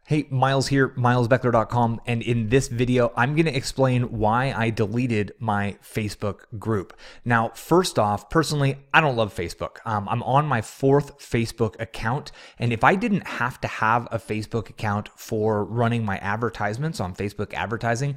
Hey, Miles here, milesbeckler.com, and in this video, I'm going to explain why I deleted my Facebook group. Now, first off, personally, I don't love Facebook. I'm on my fourth Facebook account, and if I didn't have to have a Facebook account for running my advertisements on Facebook advertising,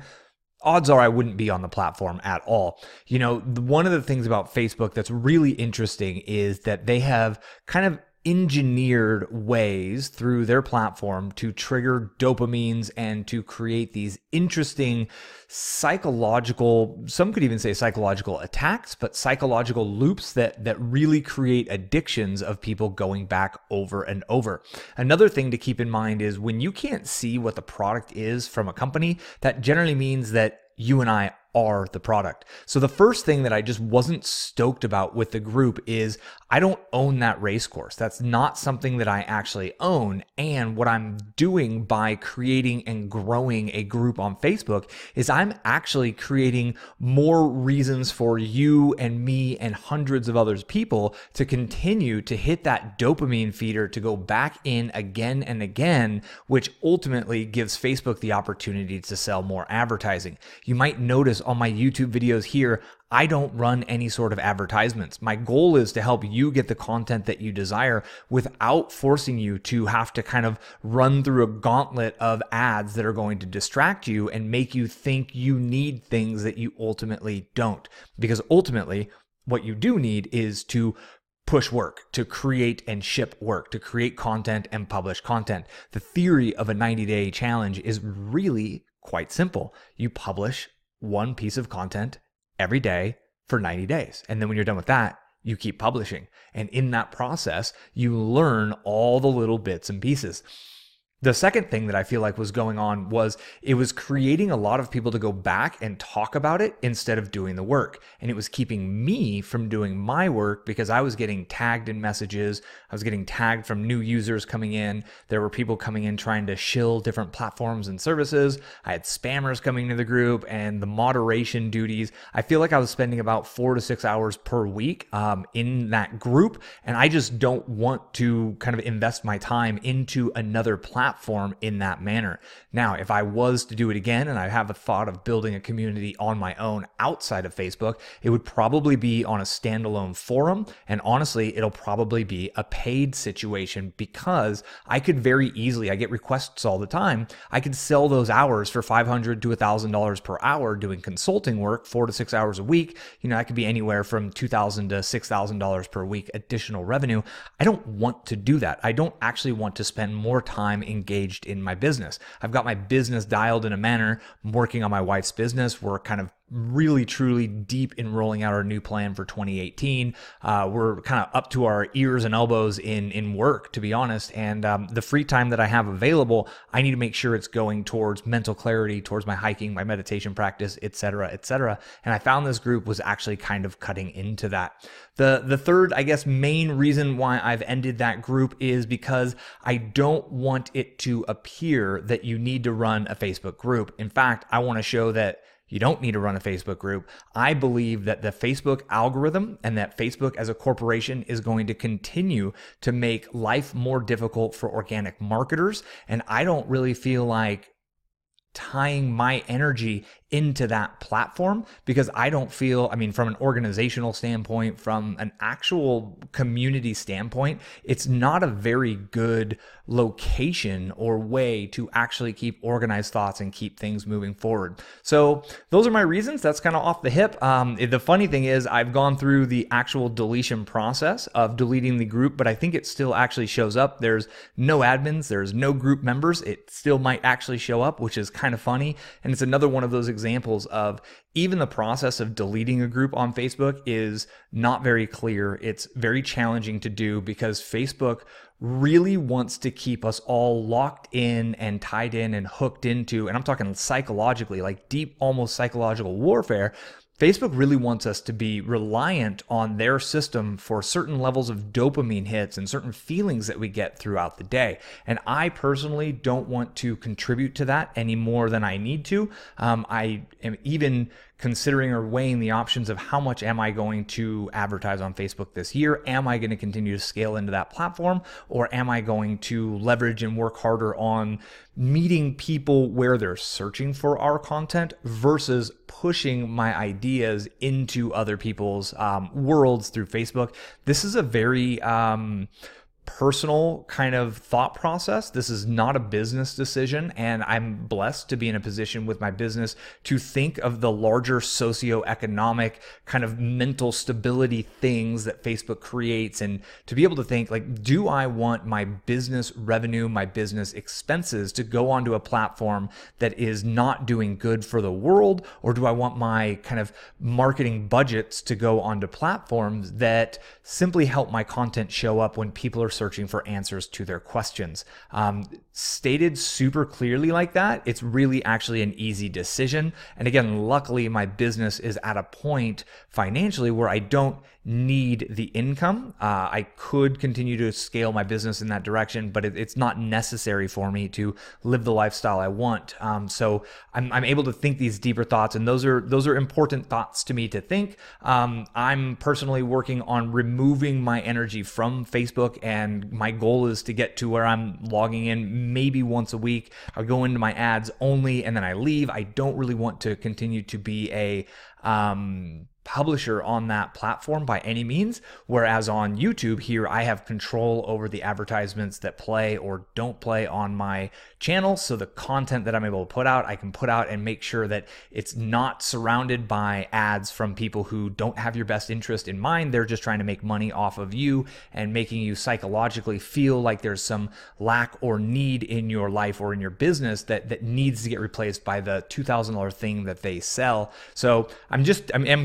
odds are I wouldn't be on the platform at all. You know, one of the things about Facebook that's really interesting is that they have kind of engineered ways through their platform to trigger dopamines and to create these interesting psychological, some could even say psychological attacks, but psychological loops that really create addictions of people going back over and over. Another thing to keep in mind is when you can't see what the product is from a company, that generally means that you and I are the product. So the first thing that I just wasn't stoked about with the group is I don't own that race course. That's not something that I actually own. And what I'm doing by creating and growing a group on Facebook is I'm actually creating more reasons for you and me and hundreds of other people to continue to hit that dopamine feeder to go back in again and again, which ultimately gives Facebook the opportunity to sell more advertising. You might notice on my YouTube videos here, I don't run any sort of advertisements. My goal is to help you get the content that you desire without forcing you to have to kind of run through a gauntlet of ads that are going to distract you and make you think you need things that you ultimately don't. Because ultimately, what you do need is to push work, to create and ship work, to create content and publish content. The theory of a 90-day challenge is really quite simple. You publish one piece of content every day for 90 days. And then when you're done with that, you keep publishing. And in that process, you learn all the little bits and pieces. The second thing that I feel like was going on was it was creating a lot of people to go back and talk about it instead of doing the work. And it was keeping me from doing my work because I was getting tagged in messages. I was getting tagged from new users coming in. There were people coming in trying to shill different platforms and services. I had spammers coming to the group and the moderation duties. I feel like I was spending about 4 to 6 hours per week in that group. And I just don't want to kind of invest my time into another platform in that manner. Now, if I was to do it again and I have a thought of building a community on my own outside of Facebook, it would probably be on a standalone forum. And honestly, it'll probably be a paid situation because I could very easily, I get requests all the time, I could sell those hours for $500 to $1,000 per hour doing consulting work, 4 to 6 hours a week. You know, that could be anywhere from $2,000 to $6,000 per week additional revenue. I don't want to do that. I don't actually want to spend more time engaged in my business. I've got my business dialed in a manner. I'm working on my wife's business. We're kind of really truly deep in rolling out our new plan for 2018. We're kind of up to our ears and elbows in work, to be honest. And the free time that I have available, I need to make sure it's going towards mental clarity, towards my hiking, my meditation practice, etc., etc. And I found this group was actually kind of cutting into that. The third, I guess, main reason why I've ended that group is because I don't want it to appear that you need to run a Facebook group. In fact, I want to show that you don't need to run a Facebook group. I believe that the Facebook algorithm and that Facebook as a corporation is going to continue to make life more difficult for organic marketers. And I don't really feel like tying my energy into that platform because I don't feel, I mean, from an organizational standpoint, from an actual community standpoint, it's not a very good location or way to actually keep organized thoughts and keep things moving forward. So those are my reasons. That's kind of off the hip. The funny thing is I've gone through the actual deletion process of deleting the group, but I think it still actually shows up. There's no admins, there's no group members. It still might actually show up, which is kind of funny. And it's another one of those examples of even the process of deleting a group on Facebook is not very clear. It's very challenging to do because Facebook really wants to keep us all locked in and tied in and hooked into, and I'm talking psychologically, like deep, almost psychological warfare, Facebook really wants us to be reliant on their system for certain levels of dopamine hits and certain feelings that we get throughout the day. And I personally don't want to contribute to that any more than I need to. I am even considering or weighing the options of how much am I going to advertise on Facebook this year? Am I going to continue to scale into that platform, or am I going to leverage and work harder on meeting people where they're searching for our content versus pushing my ideas into other people's worlds through Facebook? This is a very personal kind of thought process. This is not a business decision, and I'm blessed to be in a position with my business to think of the larger socioeconomic kind of mental stability things that Facebook creates, and to be able to think like, do I want my business revenue, my business expenses to go onto a platform that is not doing good for the world, or do I want my kind of marketing budgets to go onto platforms that simply help my content show up when people are searching for answers to their questions? Stated super clearly like that, it's really actually an easy decision. And again, luckily my business is at a point financially where I don't need the income. I could continue to scale my business in that direction, but it's not necessary for me to live the lifestyle I want. So I'm able to think these deeper thoughts, and those are important thoughts to me to think. I'm personally working on removing my energy from Facebook, and my goal is to get to where I'm logging in maybe once a week. I'll go into my ads only and then I leave. I don't really want to continue to be a publisher on that platform by any means. Whereas on YouTube here, I have control over the advertisements that play or don't play on my channel. So the content that I'm able to put out, I can put out and make sure that it's not surrounded by ads from people who don't have your best interest in mind. They're just trying to make money off of you and making you psychologically feel like there's some lack or need in your life or in your business that needs to get replaced by the $2,000 thing that they sell. So I'm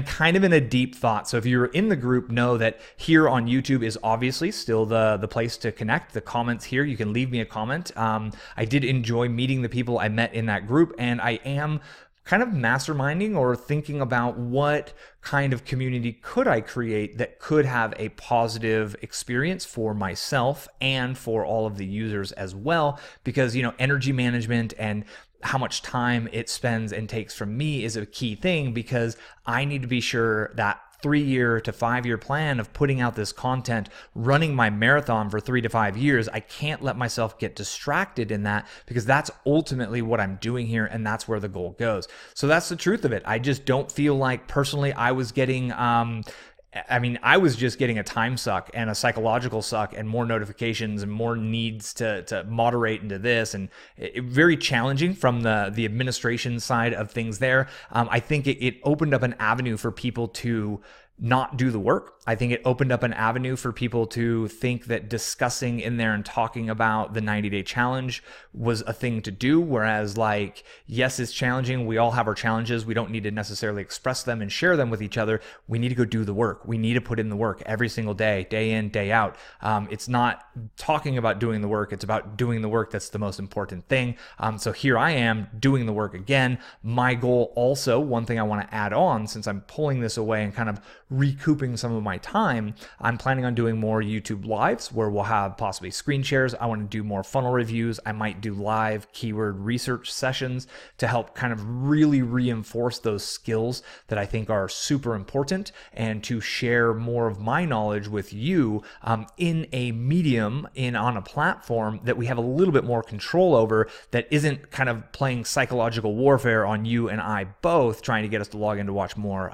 kind of in a deep thought. So if you're in the group, know that here on YouTube is obviously still the place to connect. The comments here, you can leave me a comment. I did enjoy meeting the people I met in that group, and I am kind of masterminding or thinking about what kind of community could I create that could have a positive experience for myself and for all of the users as well. Because, energy management and how much time it spends and takes from me is a key thing, because I need to be sure that 3-year to 5-year plan of putting out this content, running my marathon for 3 to 5 years, I can't let myself get distracted in that, because that's ultimately what I'm doing here, and that's where the goal goes. So that's the truth of it. I just don't feel like personally I was getting I was just getting a time suck and a psychological suck and more notifications and more needs to moderate into this, and very challenging from the administration side of things there. I think it opened up an avenue for people to not do the work. I think it opened up an avenue for people to think that discussing in there and talking about the 90-day challenge was a thing to do. Whereas, like, yes, it's challenging. We all have our challenges. We don't need to necessarily express them and share them with each other. We need to go do the work. We need to put in the work every single day, day in, day out. It's not talking about doing the work. It's about doing the work. That's the most important thing. So here I am doing the work again. My goal also, one thing I want to add on, since I'm pulling this away and kind of recouping some of my time, I'm planning on doing more YouTube lives where we'll have possibly screen shares. I want to do more funnel reviews. I might do live keyword research sessions to help kind of really reinforce those skills that I think are super important, and to share more of my knowledge with you in a medium, on a platform that we have a little bit more control over, that isn't kind of playing psychological warfare on you and I both, trying to get us to log in to watch more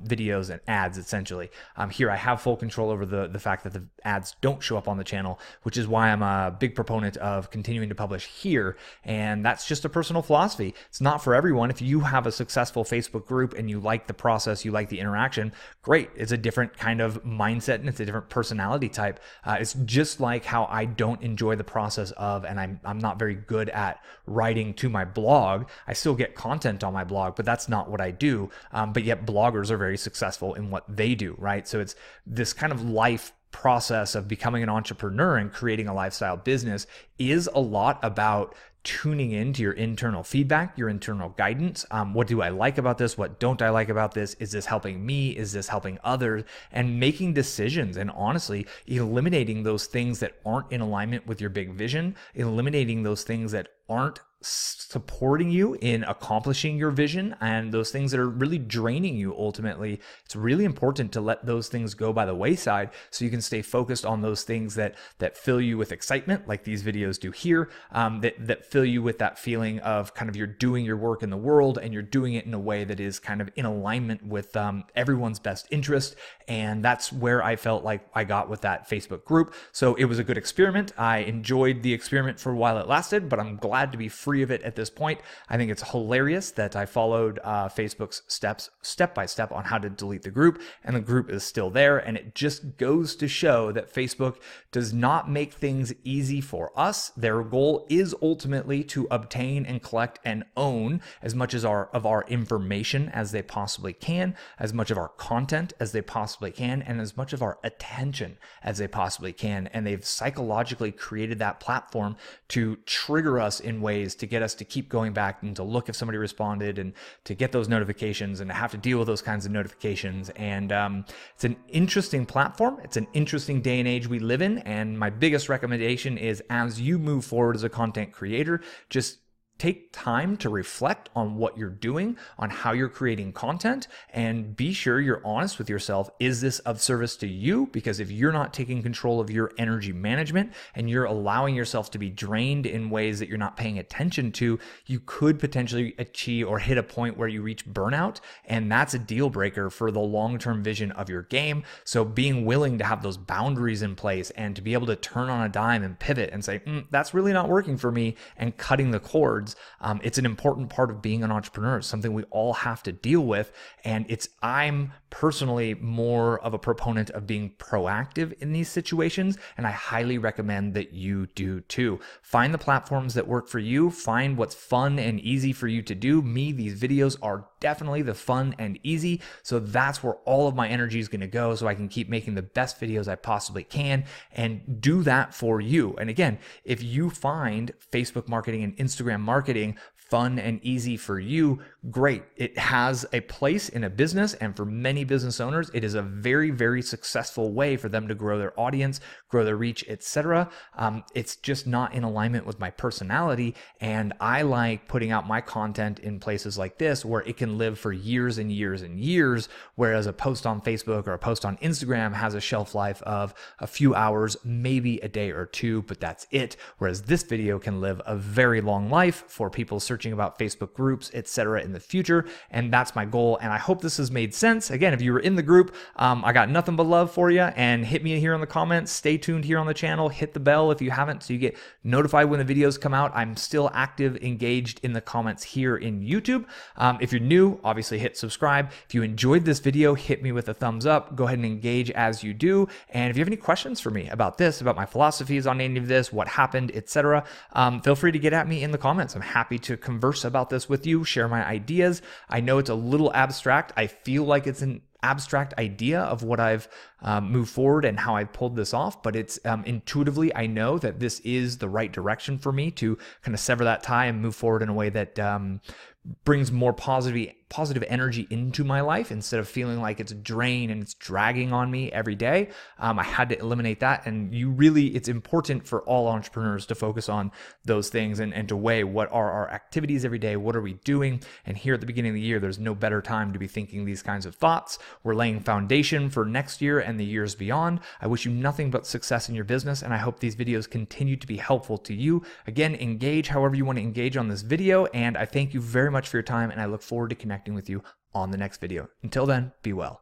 videos and ads, essentially. Here I have full control over the fact that the ads don't show up on the channel, which is why I'm a big proponent of continuing to publish here. And that's just a personal philosophy. It's not for everyone. If you have a successful Facebook group and you like the process, you like the interaction, great. It's a different kind of mindset and it's a different personality type. It's just like how I don't enjoy the process of, and I'm not very good at writing to my blog. I still get content on my blog, but that's not what I do. But yet bloggers are very successful in what they do, right? So it's this kind of life process of becoming an entrepreneur and creating a lifestyle business is a lot about tuning into your internal feedback, your internal guidance. What do I like about this? What don't I like about this? Is this helping me? Is this helping others? And making decisions, and honestly, eliminating those things that aren't in alignment with your big vision, eliminating those things that aren't supporting you in accomplishing your vision, and those things that are really draining you ultimately. It's really important to let those things go by the wayside so you can stay focused on those things that fill you with excitement, like these videos do here, that fill you with that feeling of kind of you're doing your work in the world and you're doing it in a way that is kind of in alignment with everyone's best interest. And that's where I felt like I got with that Facebook group. So it was a good experiment. I enjoyed the experiment for a while it lasted, but I'm glad to be free of it at this point. I think it's hilarious that I followed Facebook's steps step by step on how to delete the group, and the group is still there. And it just goes to show that Facebook does not make things easy for us. Their goal is ultimately to obtain and collect and own as much of our information as they possibly can, as much of our content as they possibly can, and as much of our attention as they possibly can. And they've psychologically created that platform to trigger us in ways to get us to keep going back and to look if somebody responded and to get those notifications and to have to deal with those kinds of notifications. And it's an interesting platform. It's an interesting day and age we live in. And my biggest recommendation is, as you move forward as a content creator, just take time to reflect on what you're doing, on how you're creating content, and be sure you're honest with yourself. Is this of service to you? Because if you're not taking control of your energy management and you're allowing yourself to be drained in ways that you're not paying attention to, you could potentially achieve or hit a point where you reach burnout. And that's a deal breaker for the long-term vision of your game. So being willing to have those boundaries in place and to be able to turn on a dime and pivot and say, that's really not working for me, and cutting the cords. It's an important part of being an entrepreneur. It's something we all have to deal with. And I'm personally more of a proponent of being proactive in these situations. And I highly recommend that you do too. Find the platforms that work for you. Find what's fun and easy for you to do. These videos are definitely the fun and easy. So that's where all of my energy is going to go, so I can keep making the best videos I possibly can and do that for you. And again, if you find Facebook marketing and Instagram marketing fun and easy for you, great. It has a place in a business, and for many business owners, it is a very, very successful way for them to grow their audience, grow their reach, etc. It's just not in alignment with my personality, and I like putting out my content in places like this where it can live for years and years and years, whereas a post on Facebook or a post on Instagram has a shelf life of a few hours, maybe a day or two, but that's it. Whereas this video can live a very long life for people searching about Facebook groups, etc. in the future. And that's my goal. And I hope this has made sense. Again, if you were in the group, I got nothing but love for you, and hit me here in the comments. Stay tuned here on the channel. Hit the bell if you haven't, so you get notified when the videos come out. I'm still active, engaged in the comments here in YouTube. If you're new, obviously hit subscribe. If you enjoyed this video, hit me with a thumbs up. Go ahead and engage as you do. And if you have any questions for me about this, about my philosophies on any of this, what happened, etc., feel free to get at me in the comments. I'm happy to converse about this with you, share my ideas. I know it's a little abstract. I feel like it's an abstract idea of what I've moved forward and how I pulled this off, but it's intuitively, I know that this is the right direction for me to kind of sever that tie and move forward in a way that brings more positive energy into my life instead of feeling like it's a drain and it's dragging on me every day. I had to eliminate that, and it's important for all entrepreneurs to focus on those things and to weigh what are our activities every day, what are we doing. And here at the beginning of the year, there's no better time to be thinking these kinds of thoughts. We're laying foundation for next year and the years beyond. I wish you nothing but success in your business, and I hope these videos continue to be helpful to you. Again, engage however you want to engage on this video, and I thank you very much for your time, and I look forward to connecting with you on the next video. Until then, be well.